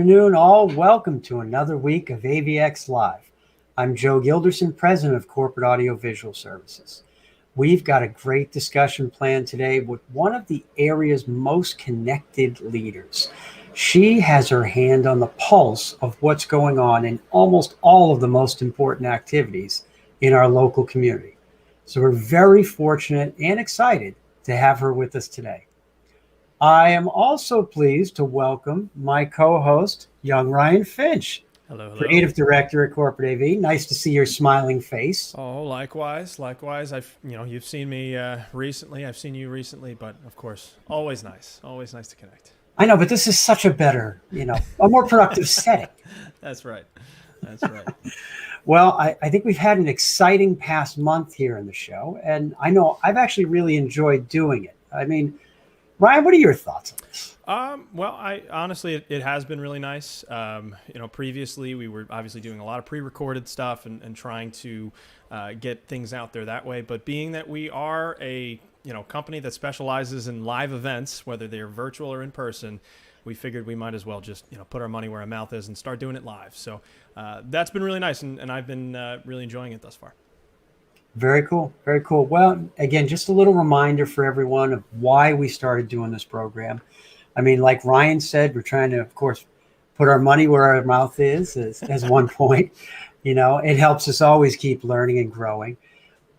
afternoon, all. Welcome to another week of AVX Live. I'm Joe Gilderson, President of Corporate Audio Visual Services. We've got a great discussion planned today with one of the area's most connected leaders. She has her hand on the pulse of what's going on in almost all of the most important activities in our local community. So we're very fortunate and excited to have her with us today. I am also pleased to welcome my co-host, young Ryan Finch. Hello. Creative Director at Corporate AV. Nice to see your smiling face. Oh, likewise. You've seen me recently. I've seen you recently, but of course, always nice to connect. I know, but this is such a better, a more productive setting. That's right. Well, I think we've had an exciting past month here in the show, and I know I've actually really enjoyed doing it. I mean, Ryan, what are your thoughts on this? It has been really nice. Previously we were obviously doing a lot of pre-recorded stuff and trying to get things out there that way. But being that we are a company that specializes in live events, whether they're virtual or in person, we figured we might as well just put our money where our mouth is and start doing it live. So that's been really nice, and I've been really enjoying it thus far. Very cool. Very cool. Well, again, just a little reminder for everyone of why we started doing this program. I mean, like Ryan said, we're trying to, of course, put our money where our mouth is as one point. It helps us always keep learning and growing.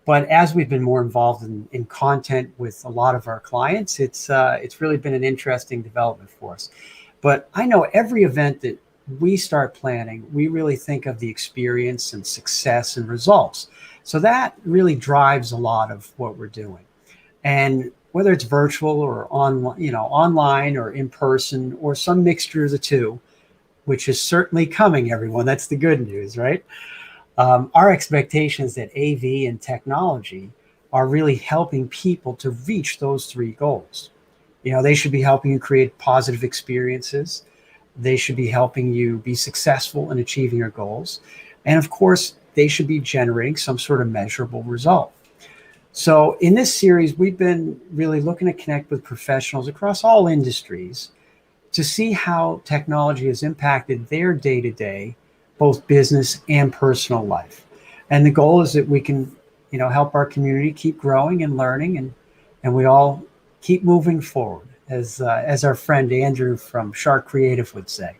But as we've been more involved in content with a lot of our clients, it's really been an interesting development for us. But I know every event that we start planning, we really think of the experience and success and results. So that really drives a lot of what we're doing. And whether it's virtual or online or in person or some mixture of the two, which is certainly coming, everyone. That's the good news, right? Our expectation is that AV and technology are really helping people to reach those three goals. They should be helping you create positive experiences. They should be helping you be successful in achieving your goals. And of course, they should be generating some sort of measurable result. So in this series, we've been really looking to connect with professionals across all industries to see how technology has impacted their day-to-day, both business and personal life. And the goal is that we can, help our community keep growing and learning, and we all keep moving forward, as our friend Andrew from Shark Creative would say.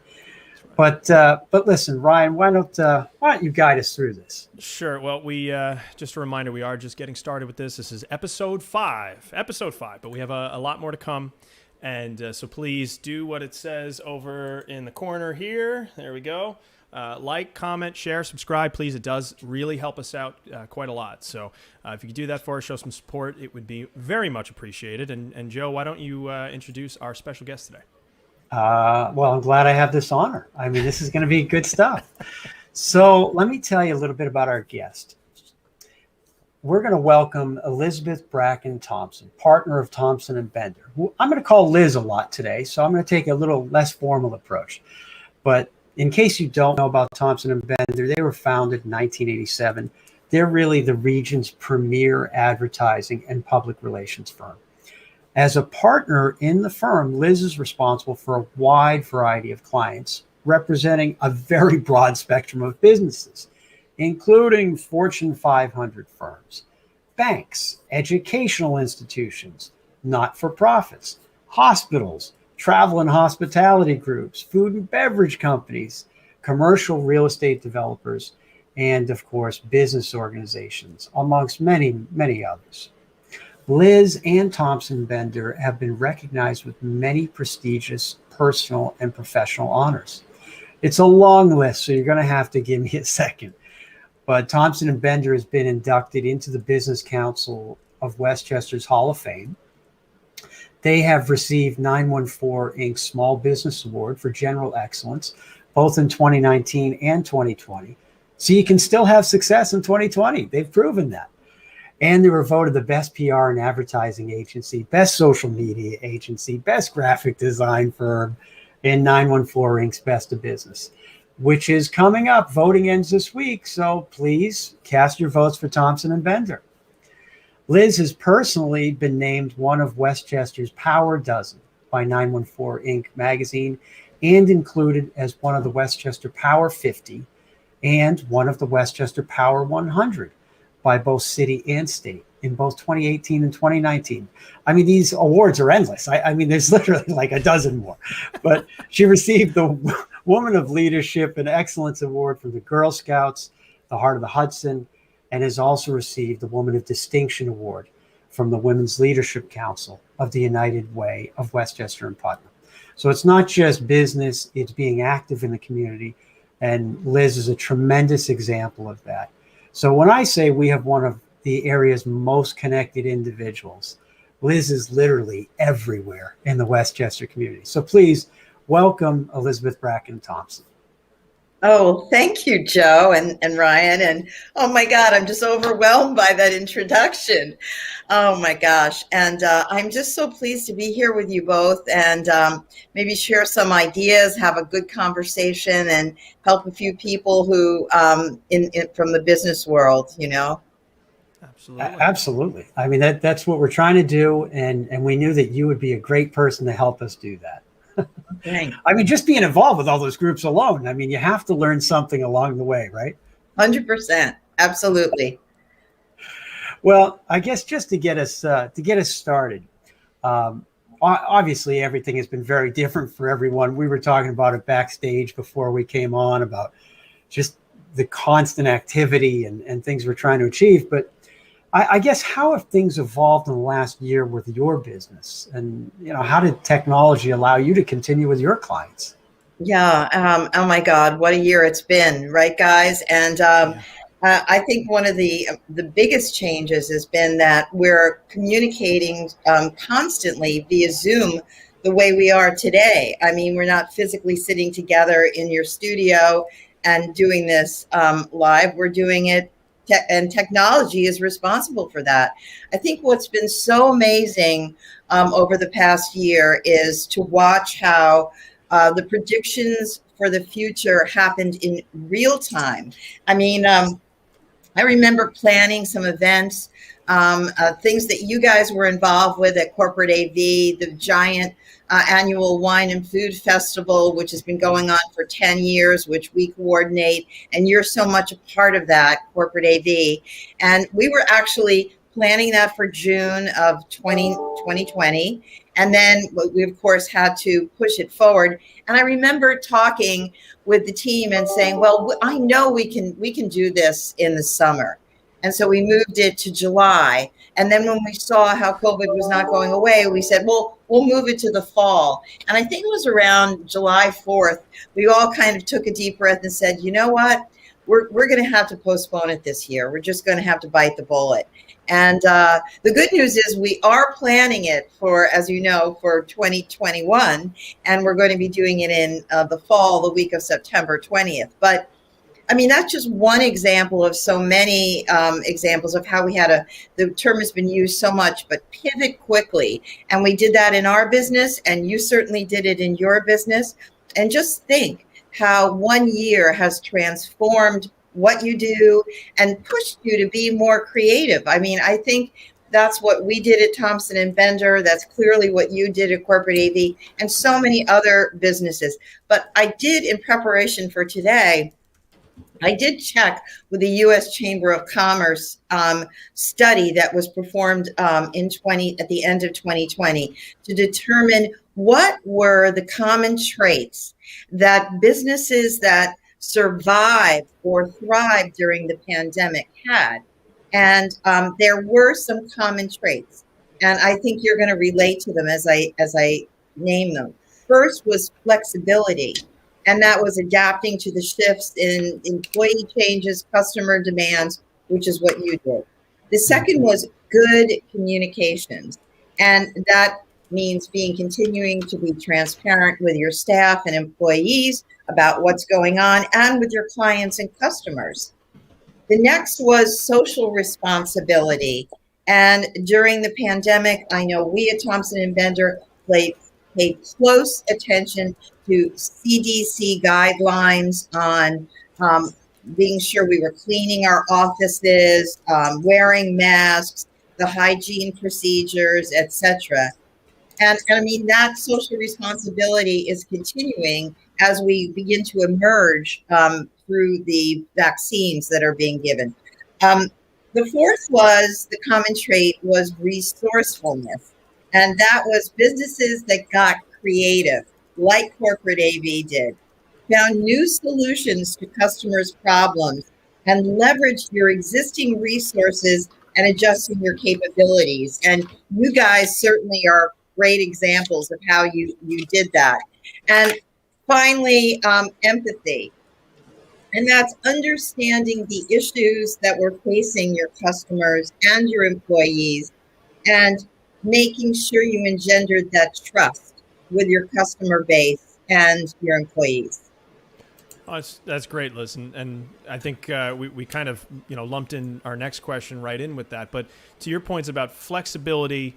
But listen, Ryan, why don't you guide us through this? Sure. Well, we just a reminder, we are just getting started with this. This is episode 5, but we have a lot more to come. And so please do what it says over in the corner here. There we go. Like, comment, share, subscribe, please. It does really help us out quite a lot. So if you could do that for us, show some support, it would be very much appreciated. And Joe, why don't you introduce our special guest today? Well, I'm glad I have this honor. I mean, this is going to be good stuff. So let me tell you a little bit about our guest. We're going to welcome Elizabeth Bracken-Thompson, partner of Thompson and Bender, who I'm going to call Liz a lot today. So I'm going to take a little less formal approach. But in case you don't know about Thompson and Bender, they were founded in 1987. They're really the region's premier advertising and public relations firm. As a partner in the firm, Liz is responsible for a wide variety of clients, representing a very broad spectrum of businesses, including Fortune 500 firms, banks, educational institutions, not-for-profits, hospitals, travel and hospitality groups, food and beverage companies, commercial real estate developers, and of course, business organizations, amongst many, many others. Liz and Thompson Bender have been recognized with many prestigious personal and professional honors. It's a long list, so you're going to have to give me a second. But Thompson and Bender has been inducted into the Business Council of Westchester's Hall of Fame. They have received 914 Inc.'s Small Business Award for General Excellence, both in 2019 and 2020. So you can still have success in 2020. They've proven that. And they were voted the best PR and advertising agency, best social media agency, best graphic design firm, and 914 Inc.'s Best of Business, which is coming up. Voting ends this week, so please cast your votes for Thompson and Bender. Liz has personally been named one of Westchester's Power Dozen by 914 Inc. magazine and included as one of the Westchester Power 50 and one of the Westchester Power 100 by both city and state in both 2018 and 2019. I mean, these awards are endless. I mean, there's literally like a dozen more. But she received the Woman of Leadership and Excellence Award from the Girl Scouts, the Heart of the Hudson, and has also received the Woman of Distinction Award from the Women's Leadership Council of the United Way of Westchester and Putnam. So it's not just business, it's being active in the community. And Liz is a tremendous example of that. So when I say we have one of the area's most connected individuals, Liz is literally everywhere in the Westchester community. So please welcome Elizabeth Bracken-Thompson. Oh, thank you, Joe and Ryan. And oh my God, I'm just overwhelmed by that introduction. Oh my gosh. And I'm just so pleased to be here with you both and maybe share some ideas, have a good conversation and help a few people who from the business world, you know. Absolutely. I mean, that's what we're trying to do. And we knew that you would be a great person to help us do that. Thanks. I mean, just being involved with all those groups alone, I mean, you have to learn something along the way, right? 100%. Absolutely. Well, I guess just to get us started, obviously everything has been very different for everyone. We were talking about it backstage before we came on about just the constant activity and things we're trying to achieve. But I guess how have things evolved in the last year with your business? And, you know, how did technology allow you to continue with your clients? Yeah. Oh my God, what a year it's been, right, guys? And I think one of the biggest changes has been that we're communicating constantly via Zoom the way we are today. I mean, we're not physically sitting together in your studio and doing this live. We're doing it. And technology is responsible for that. I think what's been so amazing over the past year is to watch how the predictions for the future happened in real time. I mean, I remember planning some events, things that you guys were involved with at Corporate AV, the giant annual wine and food festival, which has been going on for 10 years, which we coordinate. And you're so much a part of that, Corporate AV. And we were actually planning that for June of 2020. And then we, of course, had to push it forward. And I remember talking with the team and saying, well, I know we can do this in the summer. And so we moved it to July. And then when we saw how COVID was not going away, we said, well, we'll move it to the fall. And I think it was around July 4th, we all kind of took a deep breath and said, you know what? We're going to have to postpone it this year. We're just going to have to bite the bullet. And the good news is we are planning it for, as you know, for 2021. And we're going to be doing it in the fall, the week of September 20th. But I mean, that's just one example of so many examples of how we had the term has been used so much, but pivot quickly. And we did that in our business, and you certainly did it in your business. And just think how 1 year has transformed what you do and pushed you to be more creative. I mean, I think that's what we did at Thompson and Bender. That's clearly what you did at Corporate AV and so many other businesses. But I did, in preparation for today, I did check with the U.S. Chamber of Commerce study that was performed at the end of 2020 to determine what were the common traits that businesses that survived or thrived during the pandemic had. And there were some common traits, and I think you're going to relate to them as I name them. First was flexibility. And that was adapting to the shifts in employee changes, customer demands, which is what you did. The second was good communications. And that means continuing to be transparent with your staff and employees about what's going on and with your clients and customers. The next was social responsibility. And during the pandemic, I know we at Thompson and Bender paid close attention to CDC guidelines on being sure we were cleaning our offices, wearing masks, the hygiene procedures, etc. And I mean, that social responsibility is continuing as we begin to emerge through the vaccines that are being given. The fourth was the common trait was resourcefulness. And that was businesses that got creative, like corporate AV did, found new solutions to customers' problems, and leveraged your existing resources and adjusting your capabilities. And you guys certainly are great examples of how you did that. And finally, empathy. And that's understanding the issues that were facing your customers and your employees, and making sure you engendered that trust with your customer base and your employees. Oh, that's great, Liz, and I think we kind of lumped in our next question right in with that. But to your points about flexibility,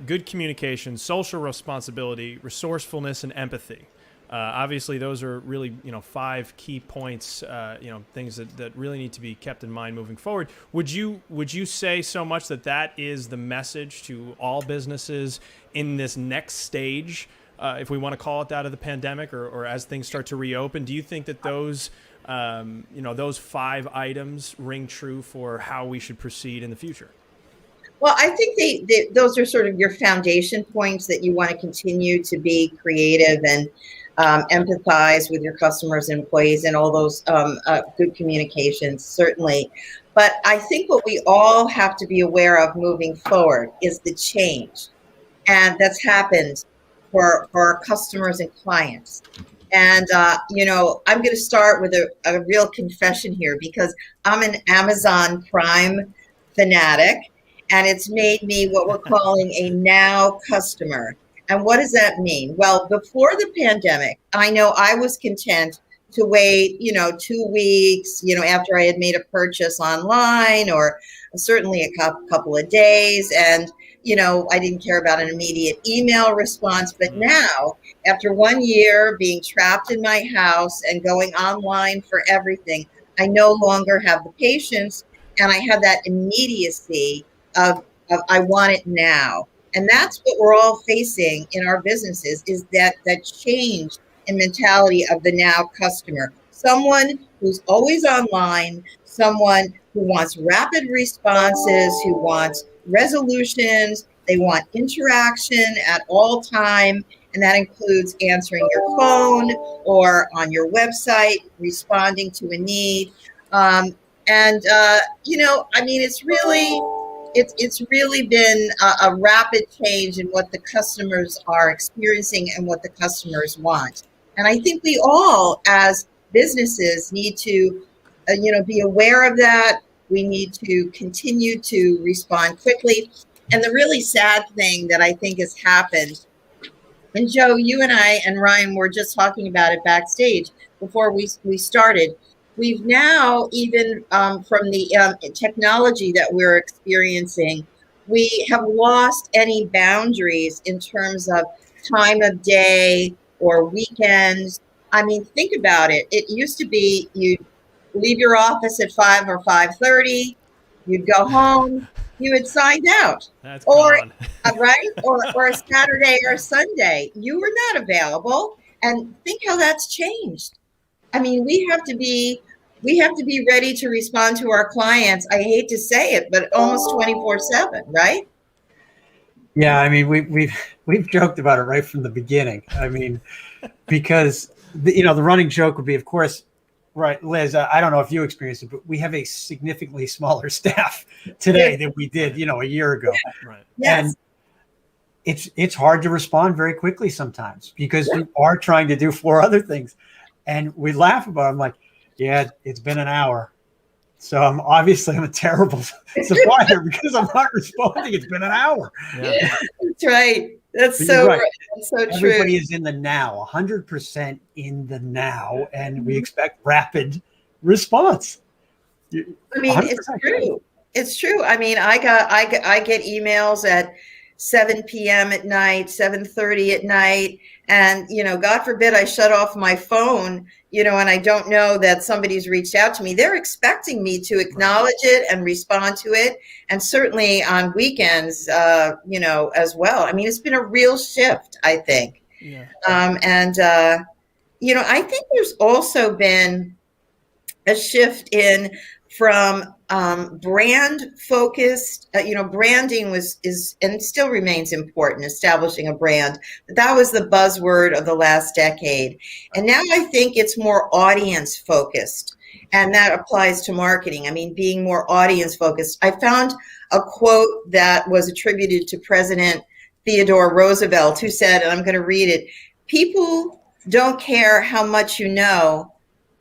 good communication, social responsibility, resourcefulness, and empathy. Obviously, those are really 5 key points. Things that really need to be kept in mind moving forward. Would you say so much that is the message to all businesses in this next stage? If we want to call it that, of the pandemic, or as things start to reopen, do you think that those 5 items ring true for how we should proceed in the future? Well, I think those are sort of your foundation points, that you want to continue to be creative and empathize with your customers and employees, and all those good communications, certainly. But I think what we all have to be aware of moving forward is the change, and that's happened for our customers and clients. And, I'm going to start with a real confession here, because I'm an Amazon Prime fanatic, and it's made me what we're calling a now customer. And what does that mean? Well, before the pandemic, I know I was content to wait, 2 weeks, after I had made a purchase online, or certainly a couple of days. And, I didn't care about an immediate email response. But now, after 1 year being trapped in my house and going online for everything, I no longer have the patience, and I have that immediacy of I want it now. And that's what we're all facing in our businesses, is that change in mentality of the now customer. Someone who's always online, someone who wants rapid responses, who wants resolutions, they want interaction at all time, and that includes answering your phone or on your website, responding to a need. It's really been a rapid change in what the customers are experiencing and what the customers want. And I think we all, as businesses, need to, be aware of that. We need to continue to respond quickly. And the really sad thing that I think has happened, and Joe, you and I and Ryan were just talking about it backstage before we started. We've now, even from the technology that we're experiencing, we have lost any boundaries in terms of time of day or weekends. I mean, think about it. It used to be you'd leave your office at 5 or 5:30, you'd go home, you had signed out. That's or gone. right? Or a Saturday or Sunday, you were not available. And think how that's changed. I mean, we have to be ready to respond to our clients. I hate to say it, but almost 24/7, right? Yeah, I mean, we've joked about it right from the beginning. I mean, because the running joke would be, of course, right, Liz, I don't know if you experienced it, but we have a significantly smaller staff today than we did, a year ago. Right. Yes. And it's hard to respond very quickly sometimes, because we are trying to do 4 other things. And we laugh about it. I'm like, yeah, it's been an hour. So I'm a terrible supplier because I'm not responding. It's been an hour. Yeah. That's right. That's But so you're right. That's so true. Everybody is in the now, 100% in the now, and we expect rapid response. I mean, 100%. it's true. It's true. I mean, I get emails at 7 p.m. at night, 7:30 at night, And, God forbid I shut off my phone, and I don't know that somebody's reached out to me. They're expecting me to acknowledge it and respond to it. And certainly on weekends, as well. I mean, it's been a real shift, I think. Yeah. I think there's also been a shift from brand focused. Branding is and still remains important, establishing a brand. But that was the buzzword of the last decade, and now I think it's more audience focused, and that applies to marketing. I mean, being more audience focused. I found a quote that was attributed to President Theodore Roosevelt, who said, and I'm going to read it: "People don't care how much you know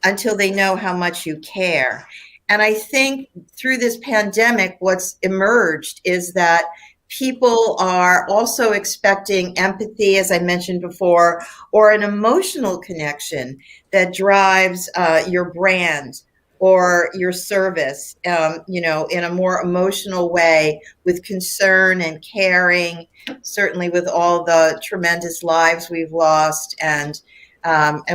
until they know how much you care." And I think through this pandemic, what's emerged is that people are also expecting empathy, as I mentioned before, or an emotional connection that drives your brand or your service, in a more emotional way, with concern and caring, certainly with all the tremendous lives we've lost. And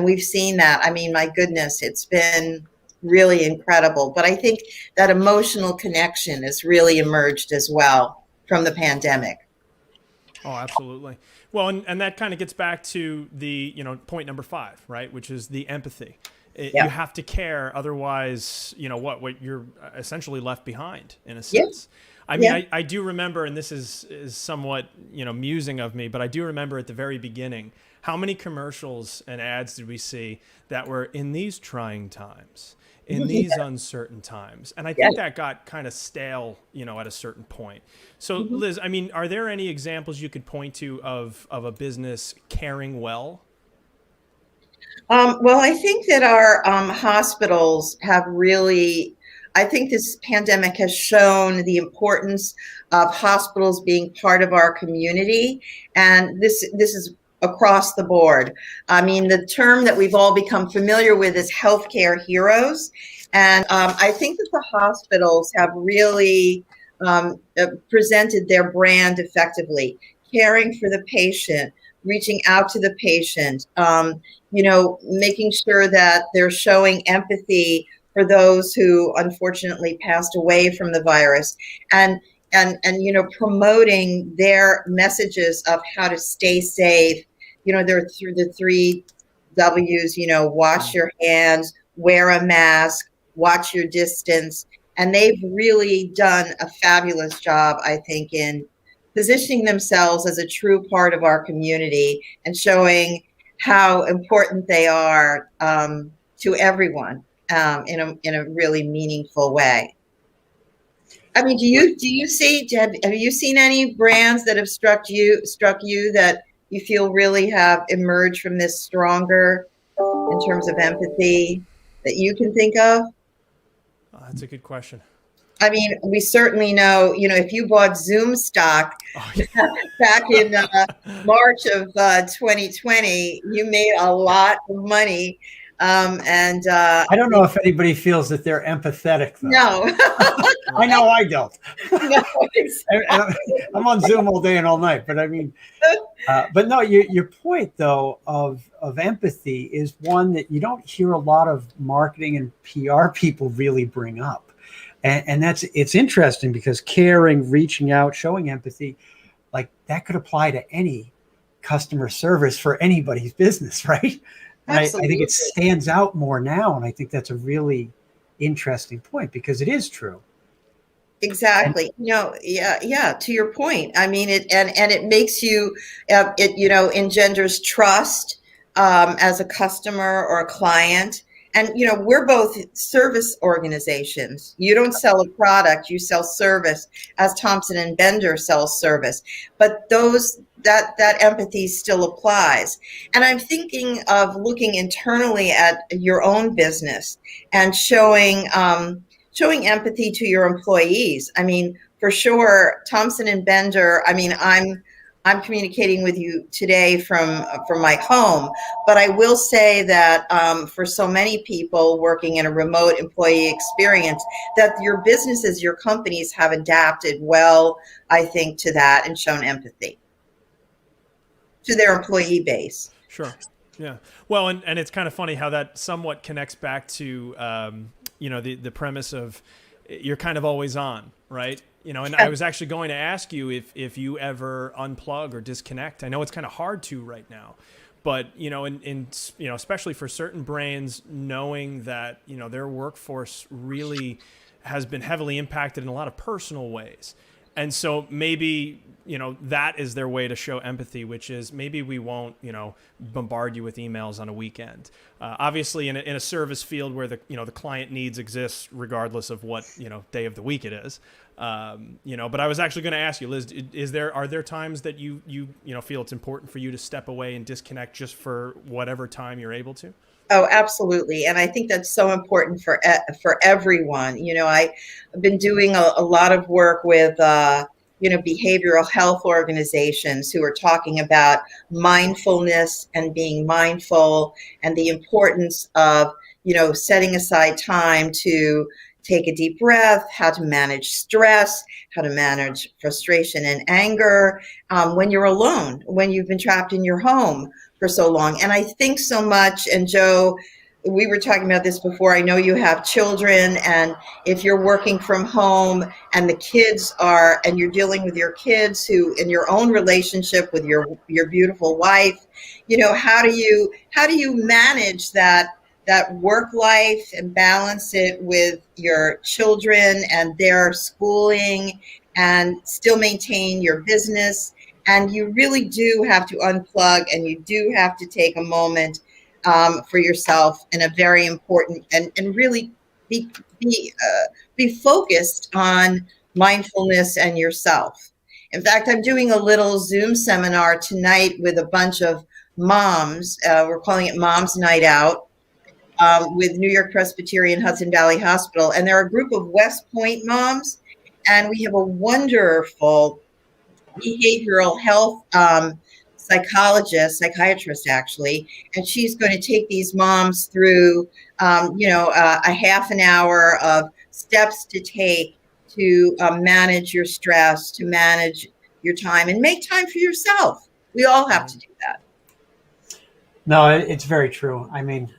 we've seen that. I mean, my goodness, it's been really incredible. But I think that emotional connection has really emerged as well from the pandemic. Oh, absolutely. Well, and that kind of gets back to the, point number 5, right? Which is the empathy. Yeah. You have to care. Otherwise, what you're essentially left behind in a sense. I mean, I do remember, and this is somewhat, musing of me, but I do remember at the very beginning, how many commercials and ads did we see that were in these trying times, in these uncertain times? And I think that got kind of stale, at a certain point. So Liz, I mean, are there any examples you could point to of a business caring well? Well, I think that our hospitals have really, I think this pandemic has shown the importance of hospitals being part of our community. And this is across the board. I mean, the term that we've all become familiar with is healthcare heroes. And I think that the hospitals have really presented their brand effectively, caring for the patient, reaching out to the patient, making sure that they're showing empathy for those who unfortunately passed away from the virus, and promoting their messages of how to stay safe. They're through the 3 W's, wash your hands, wear a mask, watch your distance. And they've really done a fabulous job, I think, in positioning themselves as a true part of our community and showing how important they are to everyone in a really meaningful way. I mean, have you seen any brands that have struck you that you feel really have emerged from this stronger in terms of empathy that you can think of? That's a good question. I mean, we certainly know, if you bought Zoom stock back in March of 2020, you made a lot of money. I don't know if anybody feels that they're empathetic, though. No. I know I don't. No, exactly. I'm on Zoom all day and all night, but I mean, but no, your point though of empathy is one that you don't hear a lot of marketing and PR people really bring up. And it's interesting because caring, reaching out, showing empathy, like that could apply to any customer service for anybody's business, right? And I think it stands out more now. And I think that's a really interesting point because it is true. Exactly. To your point. I mean, it makes you, engenders trust as a customer or a client. And, we're both service organizations. You don't sell a product, you sell service, as Thompson and Bender sells service. But that empathy still applies. And I'm thinking of looking internally at your own business and showing empathy to your employees. I mean, for sure, Thompson and Bender, I mean, I'm communicating with you today from my home, but I will say that for so many people working in a remote employee experience, that your businesses, your companies have adapted well, I think, to that and shown empathy to their employee base. Sure. Yeah. Well, and it's kind of funny how that somewhat connects back to, the premise of you're kind of always on, right? And I was actually going to ask you if you ever unplug or disconnect. I know it's kind of hard to right now, but, especially for certain brands, knowing that, their workforce really has been heavily impacted in a lot of personal ways. And so maybe, that is their way to show empathy, which is maybe we won't, bombard you with emails on a weekend. Obviously, in a service field where the client needs exist regardless of what, day of the week it is. But I was actually going to ask you, Liz, are there times that you feel it's important for you to step away and disconnect just for whatever time you're able to? Oh, absolutely. And I think that's so important for everyone. I've been doing a lot of work with, behavioral health organizations who are talking about mindfulness and being mindful and the importance of, setting aside time to take a deep breath, how to manage stress, how to manage frustration and anger when you're alone, when you've been trapped in your home for so long. And I think so much, and Joe, we were talking about this before, I know you have children, and if you're working from home and the kids are, and you're dealing with your kids who, in your own relationship with your beautiful wife, how do you manage that work life and balance it with your children and their schooling and still maintain your business? And you really do have to unplug, and you do have to take a moment for yourself, in a very important and really be focused on mindfulness and yourself. In fact, I'm doing a little Zoom seminar tonight with a bunch of moms. We're calling it Moms Night Out with New York Presbyterian Hudson Valley Hospital. And they're a group of West Point moms. And we have a wonderful behavioral health psychiatrist actually, and she's going to take these moms through, a half an hour of steps to take to manage your stress, to manage your time, and make time for yourself. We all have to do that. No, it's very true. I mean,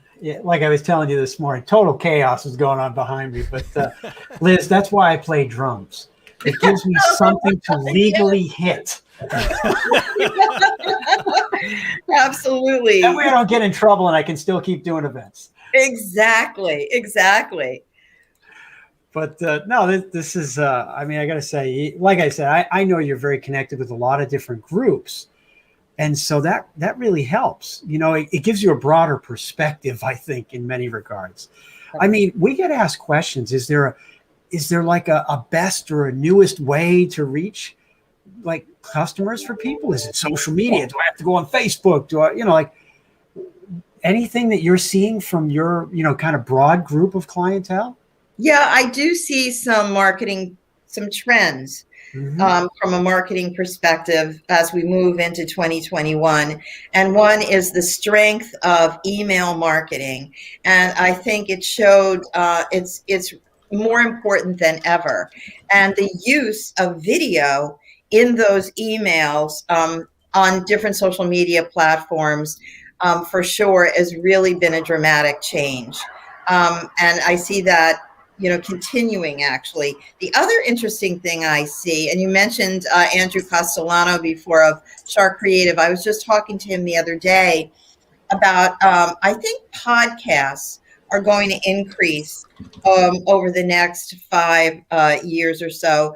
like I was telling you this morning, total chaos is going on behind me. But Liz, that's why I play drums. It gives me something to legally hit. Absolutely. That way I don't get in trouble and I can still keep doing events. Exactly. But no, this is, I got to say, like I said, I know you're very connected with a lot of different groups. And so that really helps. It gives you a broader perspective, I think, in many regards. I mean, we get asked questions. Is there like a best or a newest way to reach like customers for people? Is it social media? Do I have to go on Facebook? Do I, like anything that you're seeing from your, kind of broad group of clientele? Yeah, I do see some trends from a marketing perspective as we move into 2021. And one is the strength of email marketing. And I think it showed it's more important than ever. And the use of video in those emails on different social media platforms, for sure, has really been a dramatic change. And I see that, continuing actually. The other interesting thing I see, and you mentioned Andrew Castellano before of Shark Creative. I was just talking to him the other day about, I think podcasts are going to increase over the next 5 years or so.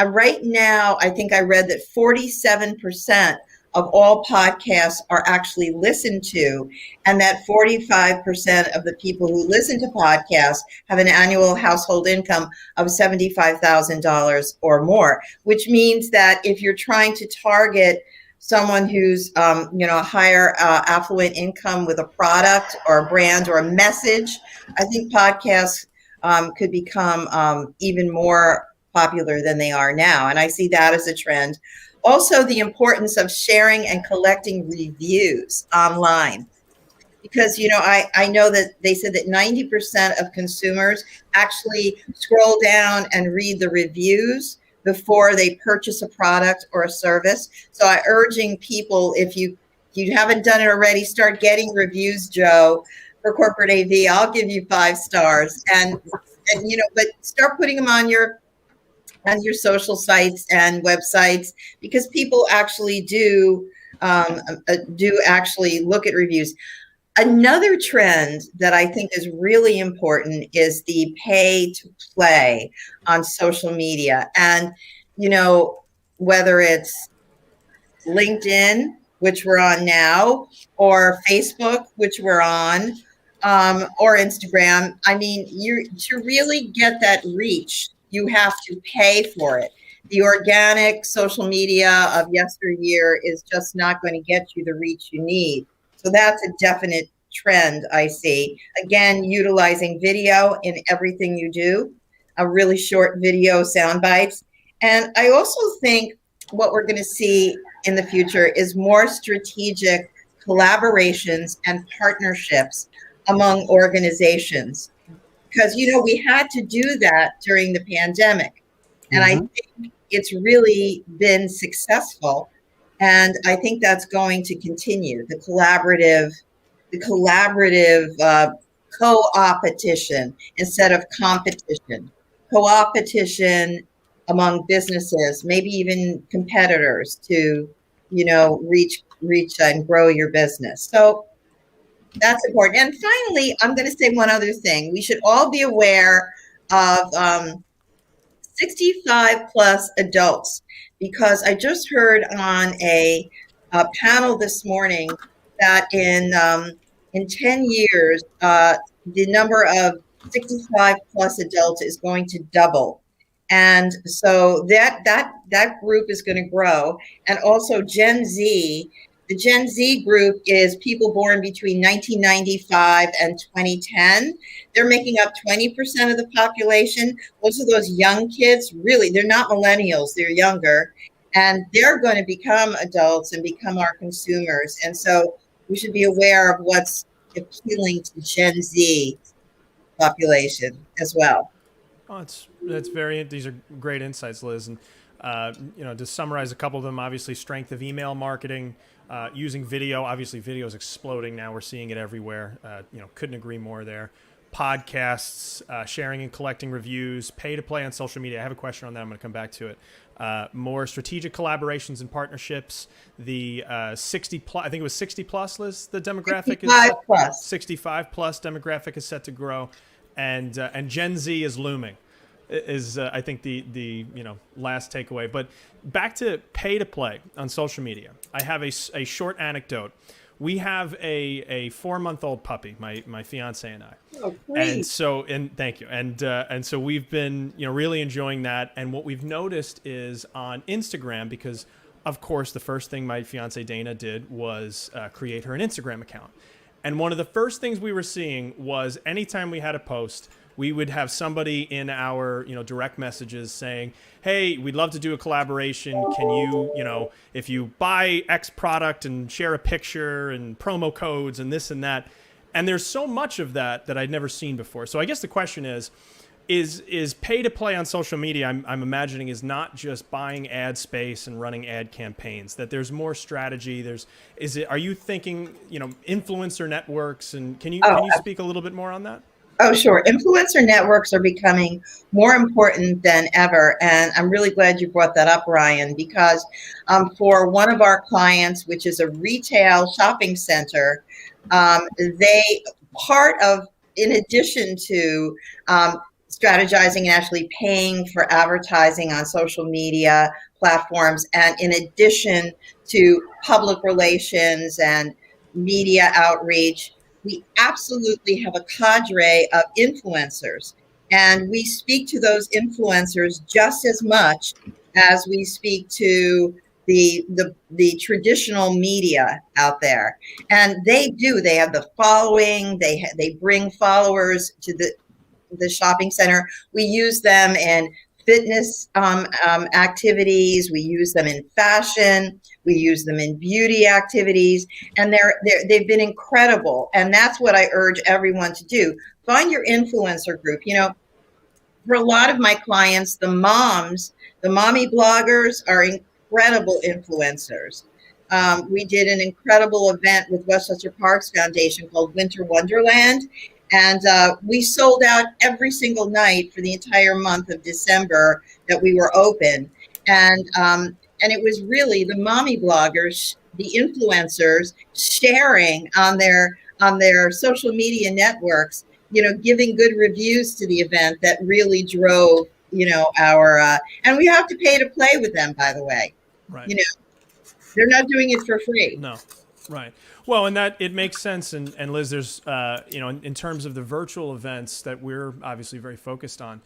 Right now, I think I read that 47% of all podcasts are actually listened to, and that 45% of the people who listen to podcasts have an annual household income of $75,000 or more, which means that if you're trying to target someone who's, a higher affluent income with a product or a brand or a message, I think podcasts could become even more popular than they are now. And I see that as a trend. Also, the importance of sharing and collecting reviews online. Because, I know that they said that 90% of consumers actually scroll down and read the reviews before they purchase a product or a service. So I'm urging people, if you If you haven't done it already, start getting reviews, Joe, for corporate AV. I'll give you 5 stars, and but start putting them on your social sites and websites, because people actually do actually look at reviews. Another trend that I think is really important is the pay to play on social media. And, whether it's LinkedIn, which we're on now, or Facebook, which we're on, or Instagram, to really get that reach, you have to pay for it. The organic social media of yesteryear is just not going to get you the reach you need. So that's a definite trend I see. Again, utilizing video in everything you do, a really short video sound bites. And I also think what we're going to see in the future is more strategic collaborations and partnerships among organizations. Because, we had to do that during the pandemic. And I think it's really been successful. And I think that's going to continue. The collaborative co-opetition instead of competition. Co-opetition among businesses, maybe even competitors, to, reach and grow your business. So that's important. And finally, I'm going to say one other thing. We should all be aware of 65 plus adults, because I just heard on a panel this morning that in 10 years, the number of 65 plus adults is going to double. And so that group is going to grow. And also Gen Z, the Gen Z group is people born between 1995 and 2010. They're making up 20% of the population. Those are those young kids. Really, they're not millennials, they're younger. And they're going to become adults and become our consumers. And so we should be aware of what's appealing to Gen Z population as well. Oh, these are great insights, Liz. And, to summarize a couple of them, obviously strength of email marketing, using video. Obviously video is exploding now. We're seeing it everywhere. Couldn't agree more there. Podcasts, sharing and collecting reviews, pay to play on social media. I have a question on that. I'm going to come back to it. More strategic collaborations and partnerships. The 60 plus, I think it was 60 plus, Liz, the demographic 65 plus demographic is set to grow. And Gen Z is looming, is I think the last takeaway. But back to pay to play on social media. I have a short anecdote. We have a 4-month-old puppy, my fiance and I. Oh, great. And thank you. And so we've been really enjoying that. And what we've noticed is on Instagram, because of course the first thing my fiance Dana did was create her an Instagram account. And one of the first things we were seeing was anytime we had a post, we would have somebody in our, direct messages saying, hey, we'd love to do a collaboration. Can you, if you buy X product and share a picture and promo codes and this and that. And there's so much of that I'd never seen before. So I guess the question is pay to play on social media, I'm imagining, is not just buying ad space and running ad campaigns, that there's more strategy. Are you thinking, influencer networks, and can you speak a little bit more on that? Oh, sure. Influencer networks are becoming more important than ever. And I'm really glad you brought that up, Ryan, because for one of our clients, which is a retail shopping center, in addition to strategizing and actually paying for advertising on social media platforms, and in addition to public relations and media outreach, we absolutely have a cadre of influencers, and we speak to those influencers just as much as we speak to the traditional media out there. And they have the following, they bring followers to the shopping center. We use them in fitness activities. We use them in fashion. We use them in beauty activities, and they've been incredible. And that's what I urge everyone to do. Find your influencer group. For a lot of my clients, the mommy bloggers are incredible influencers. we did an incredible event with Westchester Parks Foundation called Winter Wonderland. And we sold out every single night for the entire month of December that we were open. And it was really the mommy bloggers, the influencers sharing on their social media networks, giving good reviews to the event that really drove, our, and we have to pay to play with them, by the way. Right. They're not doing it for free. No. Right. Well, and that it makes sense. And Liz, there's, in terms of the virtual events that we're obviously very focused on,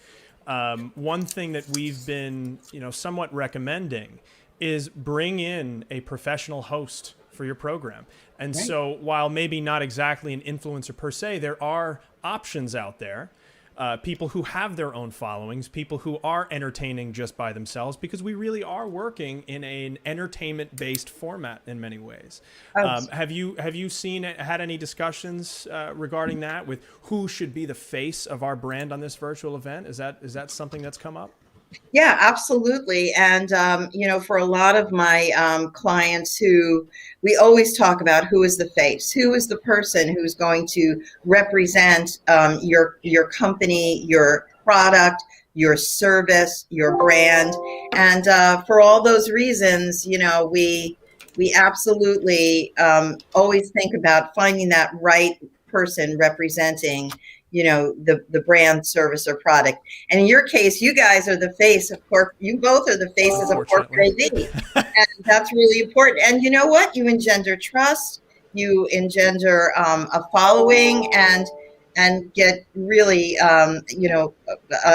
one thing that we've been, somewhat recommending is bring in a professional host for your program. And right. So while maybe not exactly an influencer per se, there are options out there. People who have their own followings, people who are entertaining just by themselves, because we really are working in an entertainment-based format in many ways. Have you had any discussions regarding that with who should be the face of our brand on this virtual event? Is that something that's come up? Yeah, absolutely. And, for a lot of my clients we always talk about who is the face, who is the person who's going to represent your company, your product, your service, your brand. And for all those reasons, we absolutely always think about finding that right person representing the brand, service, or product. And in your case, you guys are the face of Pork. You both are the faces of Pork JV. And that's really important. And you know what? You engender trust. You engender a following and get really,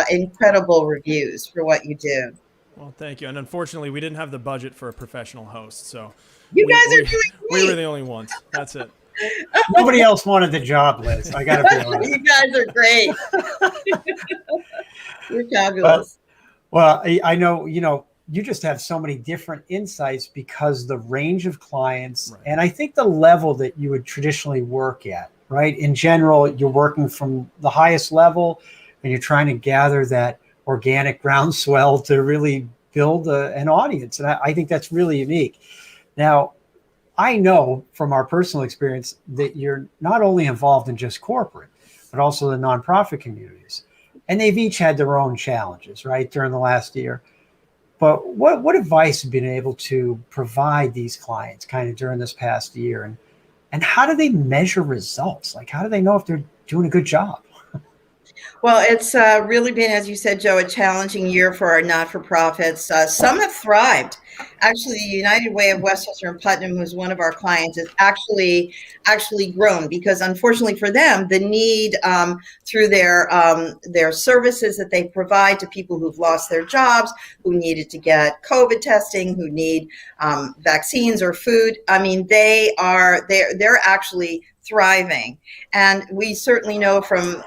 incredible reviews for what you do. Well, thank you. And unfortunately, we didn't have the budget for a professional host. So you guys are doing great. We were the only ones. That's it. Nobody else wanted the job, Liz. I got to be honest. You guys are great. You're fabulous. Well, I know, you just have so many different insights because the range of clients, right. And I think the level that you would traditionally work at, right? In general, you're working from the highest level and you're trying to gather that organic groundswell to really build an audience. And I think that's really unique. Now, I know from our personal experience that you're not only involved in just corporate, but also the nonprofit communities. And they've each had their own challenges, right, during the last year. But what advice have you been able to provide these clients kind of during this past year? And how do they measure results? Like, how do they know if they're doing a good job? Well, it's really been, as you said, Joe, a challenging year for our not-for-profits. Some have thrived. Actually, the United Way of Westchester and Putnam, who's one of our clients, has actually grown because, unfortunately for them, the need through their services that they provide to people who've lost their jobs, who needed to get COVID testing, who need vaccines or food. I mean, they're actually thriving, and we certainly know from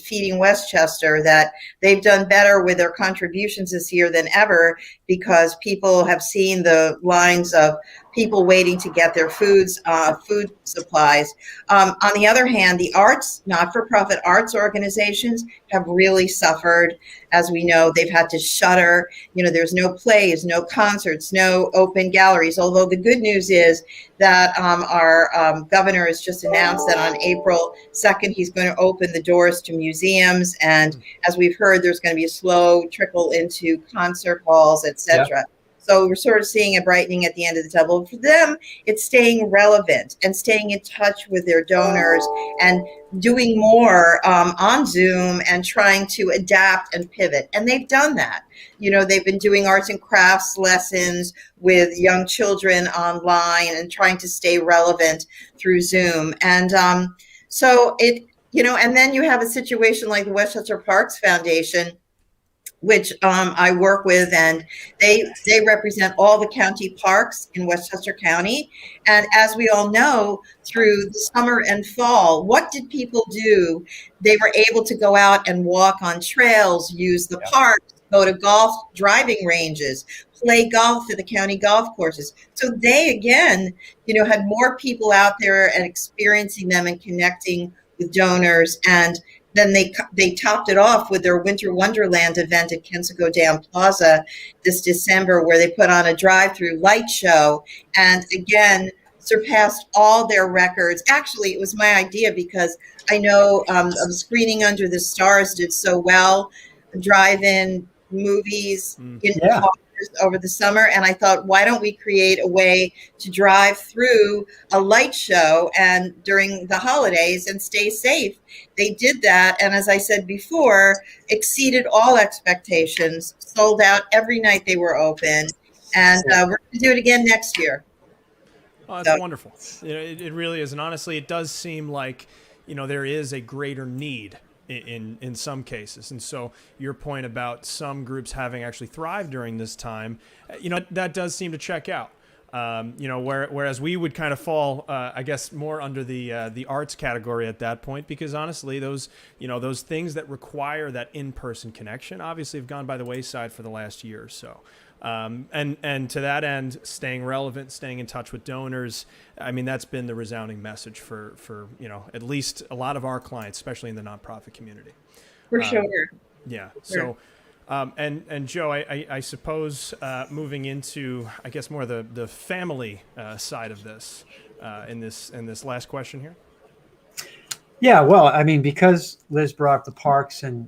Feeding Westchester that they've done better with their contributions this year than ever because people have seen the lines of people waiting to get their food supplies. On the other hand, the arts, not-for-profit arts organizations have really suffered. As we know, they've had to shutter. There's no plays, no concerts, no open galleries. Although the good news is that our governor has just announced that on April 2nd, he's going to open the doors to museums. And as we've heard, there's going to be a slow trickle into concert halls, etc. Yep. So we're sort of seeing a brightening at the end of the tunnel. For them, it's staying relevant and staying in touch with their donors and doing more on Zoom and trying to adapt and pivot. And they've done that. They've been doing arts and crafts lessons with young children online and trying to stay relevant through Zoom. And so and then you have a situation like the Westchester Parks Foundation, which I work with, and they represent all the county parks in Westchester County. And as we all know, through the summer and fall, what did people do? They were able to go out and walk on trails, use the parks, go to golf driving ranges, play golf at the county golf courses. So they, again, had more people out there and experiencing them and connecting with donors. And then they topped it off with their Winter Wonderland event at Kensico Dam Plaza this December, where they put on a drive-through light show, and again surpassed all their records. Actually, it was my idea because I know Screening Under the Stars did so well, drive-in movies in cars over the summer, and I thought, why don't we create a way to drive through a light show and during the holidays and stay safe? They did that, and as I said before, exceeded all expectations, sold out every night they were open, and we're going to do it again next year. Oh, that's wonderful. It really is, and honestly, it does seem like there is a greater need in some cases. And so your point about some groups having actually thrived during this time, that does seem to check out. Whereas we would kind of fall, I guess, more under the arts category at that point, because honestly, those things that require that in-person connection obviously have gone by the wayside for the last year or so. And to that end, staying relevant, staying in touch with donors, I mean, that's been the resounding message for at least a lot of our clients, especially in the nonprofit community. For sure. Yeah. Sure. So, and Joe, I suppose moving into, I guess, more the family side of this in this last question here. Yeah, well, I mean, because Liz brought up the parks, and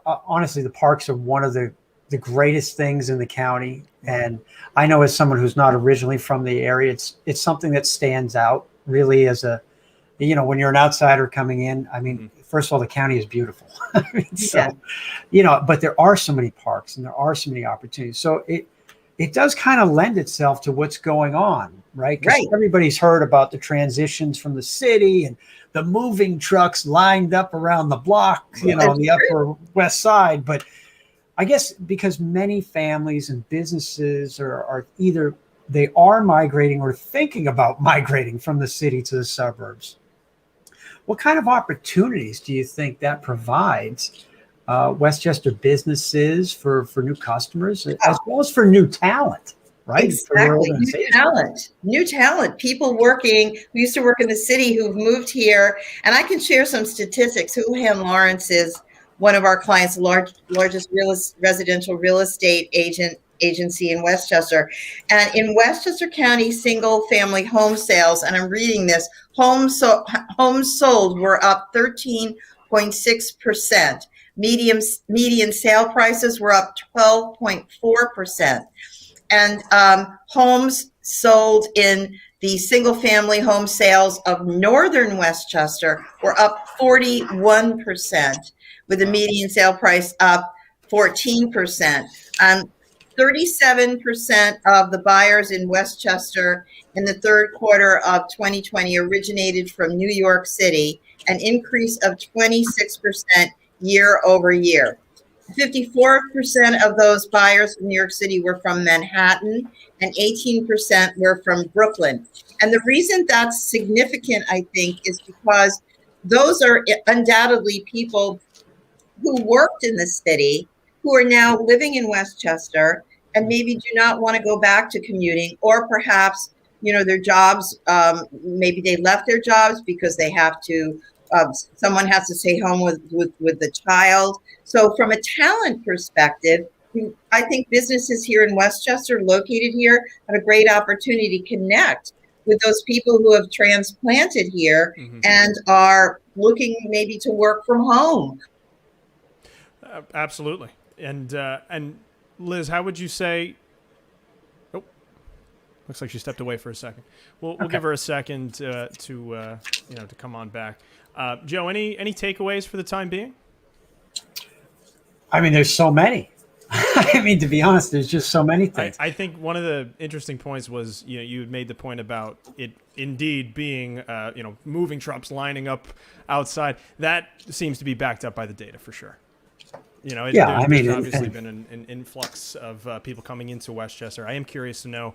honestly, the parks are one of the greatest things in the county. And I know, as someone who's not originally from the area, it's something that stands out really as a, when you're an outsider coming in. I mean, first of all, the county is beautiful. I mean, so, but there are so many parks and there are so many opportunities. So it does kind of lend itself to what's going on, right? Because everybody's heard about the transitions from the city and the moving trucks lined up around the block, on the Upper West Side. But I guess because many families and businesses are either they are migrating or thinking about migrating from the city to the suburbs. What kind of opportunities do you think that provides Westchester businesses for new customers, as well as for new talent, right? Exactly. New talent, people working, who used to work in the city, who've moved here. And I can share some statistics. Houlihan Lawrence is one of our clients, largest residential real estate agency in Westchester. And in Westchester County, single family home sales, and I'm reading this, homes sold were up 13.6%. Median sale prices were up 12.4%. And homes sold in the single family home sales of northern Westchester were up 41%. With a median sale price up 14%. 37% of the buyers in Westchester in the third quarter of 2020 originated from New York City, an increase of 26% year over year. 54% of those buyers from New York City were from Manhattan, and 18% were from Brooklyn. And the reason that's significant, I think, is because those are undoubtedly people who worked in the city, who are now living in Westchester and maybe do not want to go back to commuting, or perhaps, their jobs, maybe they left their jobs because they have to, someone has to stay home with the child. So from a talent perspective, I think businesses here in Westchester, located here, have a great opportunity to connect with those people who have transplanted here and are looking maybe to work from home. Absolutely. And Liz, how would you say? Oh, looks like she stepped away for a second. We'll give her a second to come on back. Joe, any takeaways for the time being? I mean, there's so many. I mean, to be honest, there's just so many things. I think one of the interesting points was, you had made the point about it indeed being, moving trucks lining up outside. That seems to be backed up by the data for sure. There's obviously been an influx of people coming into Westchester. I am curious to know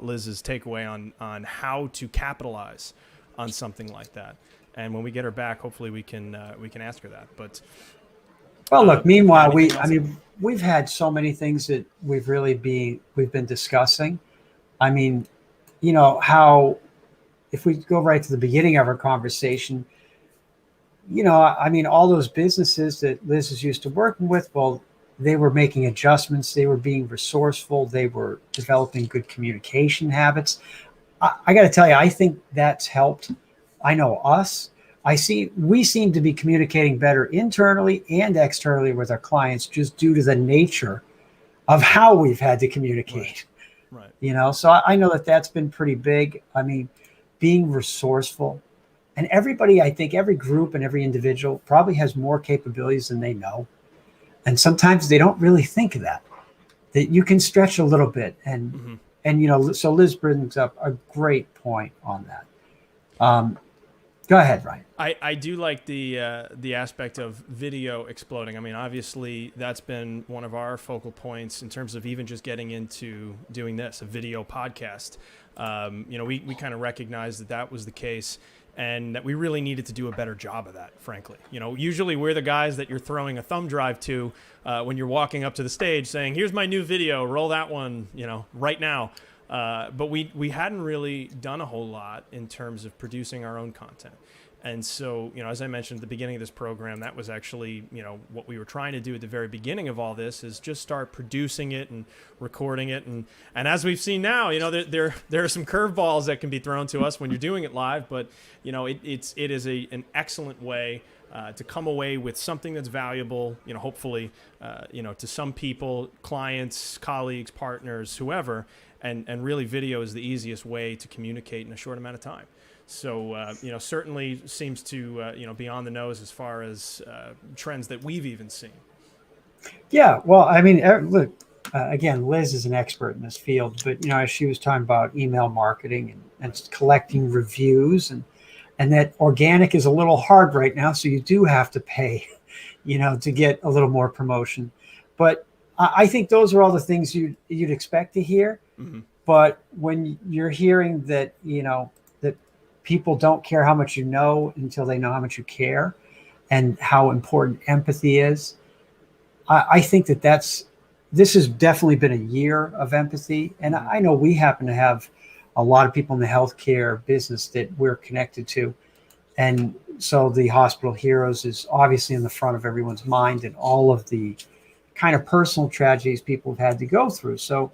Liz's takeaway on how to capitalize on something like that. And when we get her back, hopefully we can ask her that. But look. Meanwhile, we've had so many things that we've been discussing. I mean, how if we go right to the beginning of our conversation, you know, I mean, all those businesses that Liz is used to working with, well, they were making adjustments. They were being resourceful. They were developing good communication habits. I got to tell you, I think that's helped. I know us. We seem to be communicating better internally and externally with our clients just due to the nature of how we've had to communicate. Right. You know, so I know that that's been pretty big. I mean, being resourceful, and everybody, I think every group and every individual probably has more capabilities than they know. And sometimes they don't really think of that you can stretch a little bit. And, you know, so Liz brings up a great point on that. Go ahead, Ryan. I do like the aspect of video exploding. I mean, obviously, that's been one of our focal points in terms of even just getting into doing this, a video podcast. You know, we kind of recognized that was the case and that we really needed to do a better job of that, frankly. You know, usually we're the guys that you're throwing a thumb drive to when you're walking up to the stage saying, here's my new video, roll that one, you know, right now. But we hadn't really done a whole lot in terms of producing our own content. And so, you know, as I mentioned at the beginning of this program, that was actually, you know, what we were trying to do at the very beginning of all this is just start producing it and recording it. And as we've seen now, you know, there are some curveballs that can be thrown to us when you're doing it live. But, you know, it is an excellent way to come away with something that's valuable, you know, hopefully, you know, to some people, clients, colleagues, partners, whoever. And really video is the easiest way to communicate in a short amount of time. So, you know, certainly seems to, you know, be on the nose as far as trends that we've even seen. Yeah, well, I mean, look, again, Liz is an expert in this field, but, you know, as she was talking about email marketing and collecting reviews and that organic is a little hard right now. So you do have to pay, you know, to get a little more promotion. But I think those are all the things you'd expect to hear. Mm-hmm. But when you're hearing that, you know, that people don't care how much you know until they know how much you care and how important empathy is, I think this has definitely been a year of empathy. And I know we happen to have a lot of people in the healthcare business that we're connected to. And so the Hospital Heroes is obviously in the front of everyone's mind and all of the kind of personal tragedies people have had to go through. So,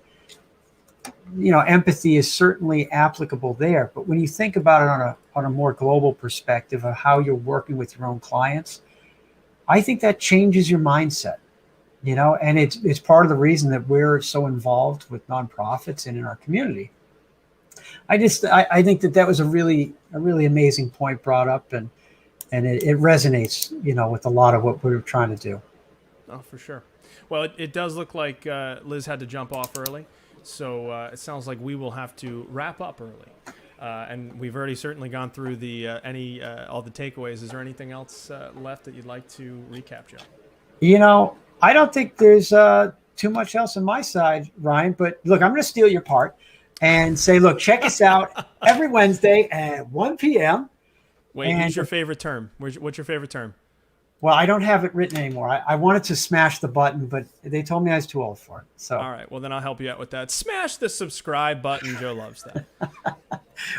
you know, empathy is certainly applicable there. But when you think about it on a more global perspective of how you're working with your own clients, I think that changes your mindset, you know, and it's part of the reason that we're so involved with nonprofits and in our community. I think that was a really amazing point brought up, and it resonates, you know, with a lot of what we're trying to do. Oh, for sure. Well, it does look like Liz had to jump off early. So it sounds like we will have to wrap up early. And we've already certainly gone through all the takeaways. Is there anything else left that you'd like to recap, Joe? You know, I don't think there's too much else on my side, Ryan. But look, I'm going to steal your part and say, look, check us out every Wednesday at 1 p.m. Wait, what's your favorite term? What's your favorite term? Well, I don't have it written anymore. I wanted to smash the button, but they told me I was too old for it. So, all right. Well, then I'll help you out with that. Smash the subscribe button. Joe loves that.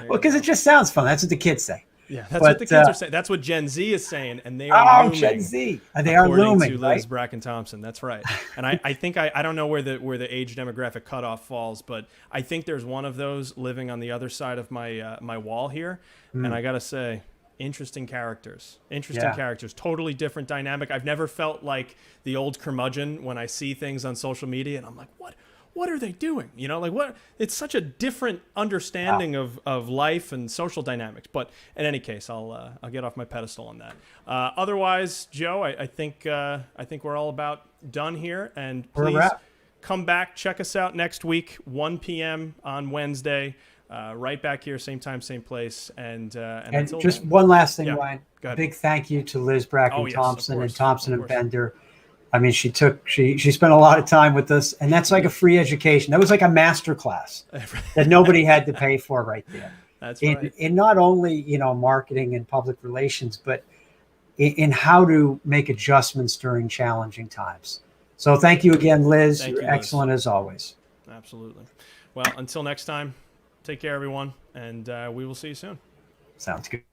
Well, because it just sounds fun. That's what the kids say. Yeah, that's what the kids are saying. That's what Gen Z is saying, and they are looming. Gen Z. They are looming, to Liz Bracken-Thompson. That's right. And I think I don't know where the age demographic cutoff falls, but I think there's one of those living on the other side of my my wall here, and I gotta say. Interesting characters, totally different dynamic. I've never felt like the old curmudgeon when I see things on social media and I'm like, what are they doing? You know, like what, it's such a different understanding of life and social dynamics. But in any case, I'll get off my pedestal on that. Otherwise, Joe, I think we're all about done here, and please come back, check us out next week, 1 p.m. on Wednesday. Right back here, same time, same place. And until just then, one last thing, yeah, Ryan. Big thank you to Liz Bracken-Thompson yes, and Thompson and Bender. I mean, she spent a lot of time with us, and that's like a free education. That was like a master class that nobody had to pay for right there. That's right. In not only, you know, marketing and public relations, but in how to make adjustments during challenging times. So thank you again, Liz. You're excellent as always. Absolutely. Well, until next time. Take care, everyone, and we will see you soon. Sounds good.